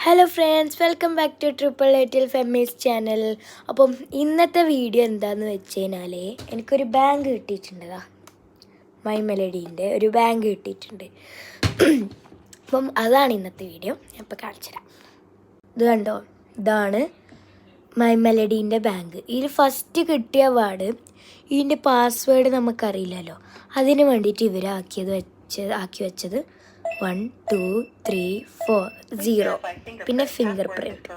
Hello friends, welcome back to triple എയ്റ്റിൽ ഫെമീസ് channel. അപ്പം ഇന്നത്തെ വീഡിയോ എന്താണെന്ന് വെച്ച് കഴിഞ്ഞാൽ എനിക്കൊരു ബാങ്ക് കിട്ടിയിട്ടുണ്ടതാ, മൈ മെലഡീൻ്റെ ഒരു ബാങ്ക് കിട്ടിയിട്ടുണ്ട്. അപ്പം അതാണ് ഇന്നത്തെ വീഡിയോ. ഞാൻ ഇപ്പോൾ കാണിച്ചു തരാം. ഇത് കണ്ടോ, ഇതാണ് മൈ മെലഡീൻ്റെ ബാങ്ക്. ഇതിൽ ഫസ്റ്റ് കിട്ടിയ വാർഡ് ഇതിൻ്റെ പാസ്വേഡ് നമുക്കറിയില്ലല്ലോ, അതിന് വേണ്ടിയിട്ട് ആക്കി വെച്ചത് 1 2 3 4 0 പിന്നെ ഫിംഗർ പ്രിന്റ്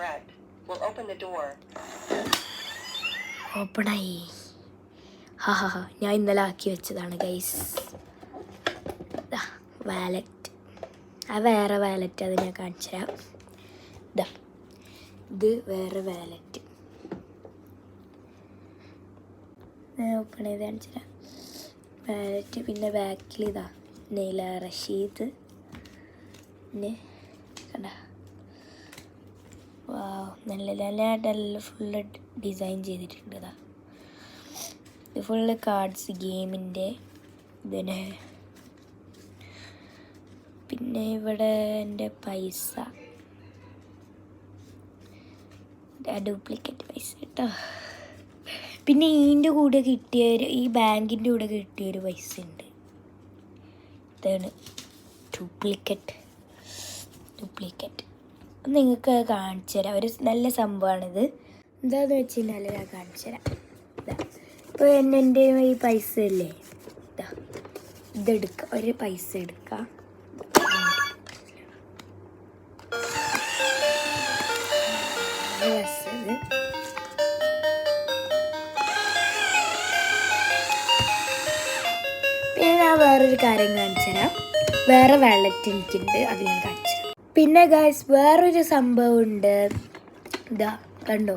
ഓപ്പണായി. ഞാൻ ഇന്നലെ ആക്കി വെച്ചതാണ് ഗൈസ്. വാലറ്റ്, വേറെ വാലറ്റ്, അത് ഞാൻ കാണിച്ചു തരാം. ഇത് വേറെ വാലറ്റ്, ഓപ്പൺ ചെയ്ത് കാണിച്ചു തരാം. വാലറ്റ്, പിന്നെ ബാക്കിൽ നെയ്ല റഷീദ്, പിന്നെ കണ്ട നല്ല ഫുള്ള് ഡിസൈൻ ചെയ്തിട്ടുണ്ട്. ഇത് ഫുള്ള് കാർഡ്സ്, ഗെയിമിൻ്റെ ഇതിന്. പിന്നെ ഇവിടെ എൻ്റെ പൈസ, ഡ്യൂപ്ലിക്കേറ്റ് പൈസ കേട്ടോ. പിന്നെ ഇതിൻ്റെ കൂടെ ഈ ബാങ്കിൻ്റെ കൂടെ കിട്ടിയൊരു പൈസ ഉണ്ട്. ഇതാണ് ഡ്യൂപ്ലിക്കേറ്റ്. നിങ്ങൾക്ക് കാണിച്ചു തരാം. ഒരു നല്ല സംഭവമാണിത്. എന്താണെന്ന് വെച്ച് കഴിഞ്ഞാൽ ഞാൻ കാണിച്ചു തരാം. ഇപ്പോൾ എൻ്റെ ഈ പൈസ ഇല്ലേ, ഇതെടുക്കുക, ഒരു പൈസ എടുക്കുക. പിന്നെ ഞാൻ വേറൊരു കാര്യം കാണിച്ചു തരാം. വേറെ വാലറ്റ് എനിക്കുണ്ട്, അത് ഞാൻ കാണിച്ചു തരാം. പിന്നെ ഗൈസ്, വേറൊരു സംഭവം ഉണ്ട്. കണ്ടോ,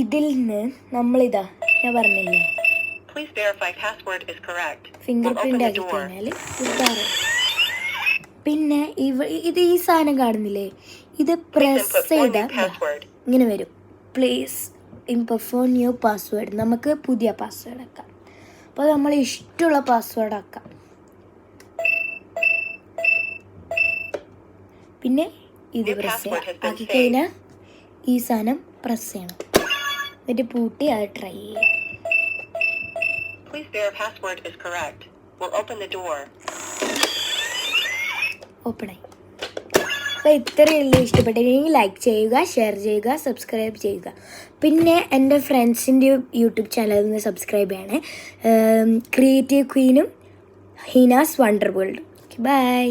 ഇതിൽ നിന്ന് നമ്മളിതാ, ഞാൻ പറഞ്ഞില്ലേ, ഫിംഗർ പ്രിന്റ് ആക്കി കഴിഞ്ഞാൽ ഇതാണ്. പിന്നെ ഇത് ഈ സാധനം കാണുന്നില്ലേ, ഇത് പ്രസ് ചെയ്താൽ ഇങ്ങനെ വരും. പ്ലീസ് ഇംപെർഫോം ന്യൂ പാസ്വേഡ്. നമുക്ക് പുതിയ പാസ്വേഡ് ആക്കാം. അപ്പോൾ നമ്മൾ ഇഷ്ടമുള്ള പാസ്വേഡ് ആക്കാം. പിന്നെ ഇത് പ്രസ് ചെയ്യാം. ആക്കി കഴിഞ്ഞാൽ ഈ സാധനം പ്രസ് ചെയ്യണം, എന്നിട്ട് പൂട്ടി അത് ട്രൈ ചെയ്യാം. ഓപ്പണായി. അപ്പോൾ ഇത്രയേ ഉള്ളൂ. ഇഷ്ടപ്പെട്ടെങ്കിൽ ലൈക്ക് ചെയ്യുക, ഷെയർ ചെയ്യുക, സബ്സ്ക്രൈബ് ചെയ്യുക. പിന്നെ എൻ്റെ ഫ്രണ്ട്സിൻ്റെ യൂട്യൂബ് ചാനലിൽ നിന്ന് സബ്സ്ക്രൈബ് ചെയ്യണേ. ക്രിയേറ്റീവ് ക്വീനും ഹിനാസ് വണ്ടർ വേൾഡ്. ബൈ.